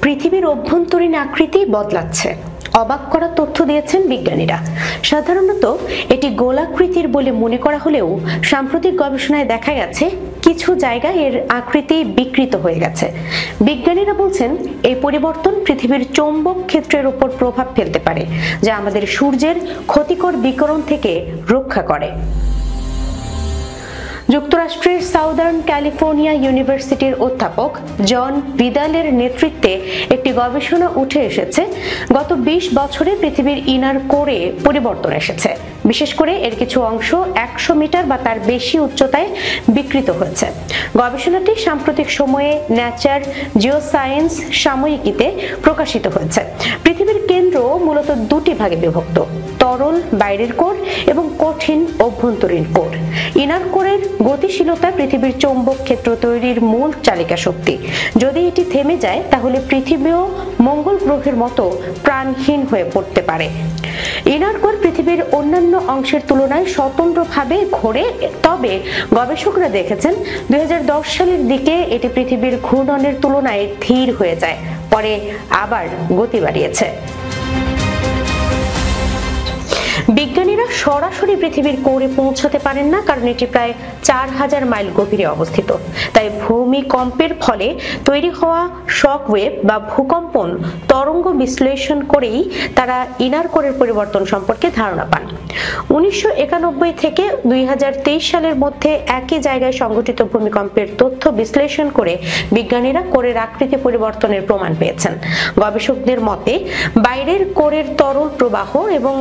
পৃথিবীর অভ্যন্তরীণ আকৃতি বদলাচ্ছে, অবাক করা তথ্য দিয়েছেন বিজ্ঞানীরা। সাধারণত এটি গোলাকৃতির বলে মনে করা হলেও সাম্প্রতিক গবেষণায় দেখা গেছে কিছু জায়গায় এর আকৃতি বিকৃত হয়ে গেছে। বিজ্ঞানীরা বলছেন এই পরিবর্তন পৃথিবীর চৌম্বক ক্ষেত্রের উপর প্রভাব ফেলতে পারে, যা আমাদের সূর্যের ক্ষতিকর বিকিরণ থেকে রক্ষা করে। যুক্তরাষ্ট্রের সাউদার্ন ক্যালিফোর্নিয়া ইউনিভার্সিটির অধ্যাপক জন ভিদালের নেতৃত্বে একটি গবেষণা উঠে এসেছে গত 20 বছরে পৃথিবীর ইনার কোরে পরিবর্তন এসেছে। বিশেষ করে এর কিছু অংশ 100 মিটার বা তার বেশি উচ্চতায় বিকৃত হয়েছে। গবেষণাটি সাম্প্রতিক সময়ে নেচার জিওসায়েন্স সাময়িকীতে প্রকাশিত হয়েছে। পৃথিবীর কেন্দ্র মূলত দুটি ভাগে বিভক্ত: তরল বাইরের কোর এবং কঠিন অভ্যন্তরীণ কোর। ইনার কোরের গতিশীলতা পৃথিবীর চৌম্বক ক্ষেত্র তৈরির মূল চালিকা শক্তি। যদি এটি থেমে যায় তাহলে পৃথিবীও মঙ্গল গ্রহের মতো প্রাণহীন হয়ে পড়তে পারে। ইনার কোর পৃথিবীর অন্যান্য অংশের তুলনায় স্বতন্ত্রভাবে ঘোরে, তবে গবেষকরা দেখেছেন 2010 সালের দিকে এটি পৃথিবীর ঘূর্ণনের তুলনায় ধীর হয়ে যায়, পরে আবার গতি বাড়িয়েছে। বিজ্ঞানীরা সরাসরি পৃথিবীর কোরে পৌঁছাতে পারেন না, কারণ এটি প্রায় 4000 মাইল গভীরে অবস্থিত। তাই ভূমিকম্পের ফলে তৈরি হওয়া শকওয়েভ বা ভূকম্পন তরঙ্গ বিশ্লেষণ করেই তারা ইনার কোরের পরিবর্তন সম্পর্কে ধারণা পান। 1991 থেকে 2023 সালের মধ্যে একই জায়গায় সংঘটিত ভূমিকম্পের তথ্য বিশ্লেষণ করে বিজ্ঞানীরা কোরের আকৃতি পরিবর্তনের প্রমাণ পেয়েছেন। গবেষকদের মতে বাইরের কোরের তরল প্রবাহ এবং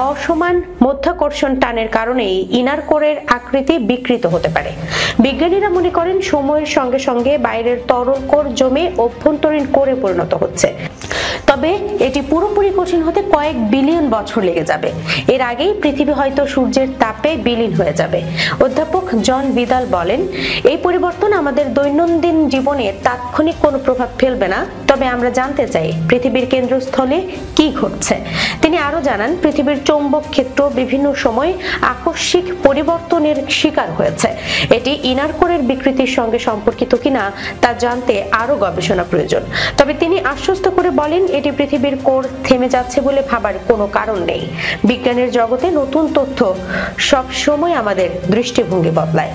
অসমান মধ্যাকর্ষণ টানের কারণেই ইনার কোরের আকৃতি বিকৃত হতে পারে। বিজ্ঞানীরা মনে করেন সময়ের সঙ্গে সঙ্গে বাইরের তরল কোর জমে অভ্যন্তরীণ কোরে পরিণত হচ্ছে, তবে এটি পুরোপুরি কঠিন হতে কয়েক বিলিয়ন বছর লেগে যাবে। এর আগেই পৃথিবী হয়তো সূর্যের তাপে বিলীন হয়ে যাবে। অধ্যাপক জন ভিদাল বলেন, এই পরিবর্তন আমাদের দৈনন্দিন জীবনে তাৎক্ষণিক কোনো প্রভাব ফেলবে না, তবে আমরা জানতে চাই পৃথিবীর কেন্দ্রস্থলে কি ঘটছে। তিনি আরো জানান, পৃথিবীর চৌম্বক ক্ষেত্র বিভিন্ন সময় আকস্মিক পরিবর্তনের শিকার হয়েছে। এটি ইনার কোরের বিকৃতির সঙ্গে সম্পর্কিত কিনা তা জানতে আরো গবেষণা প্রয়োজন। তবে তিনি আশ্বস্ত করে বলেন, এটি পৃথিবীর কোর থেমে যাচ্ছে বলে ভাবার কোনো কারণ নেই। বিজ্ঞানের জগতে নতুন তথ্য সব সময় আমাদের দৃষ্টিভঙ্গি বদলায়।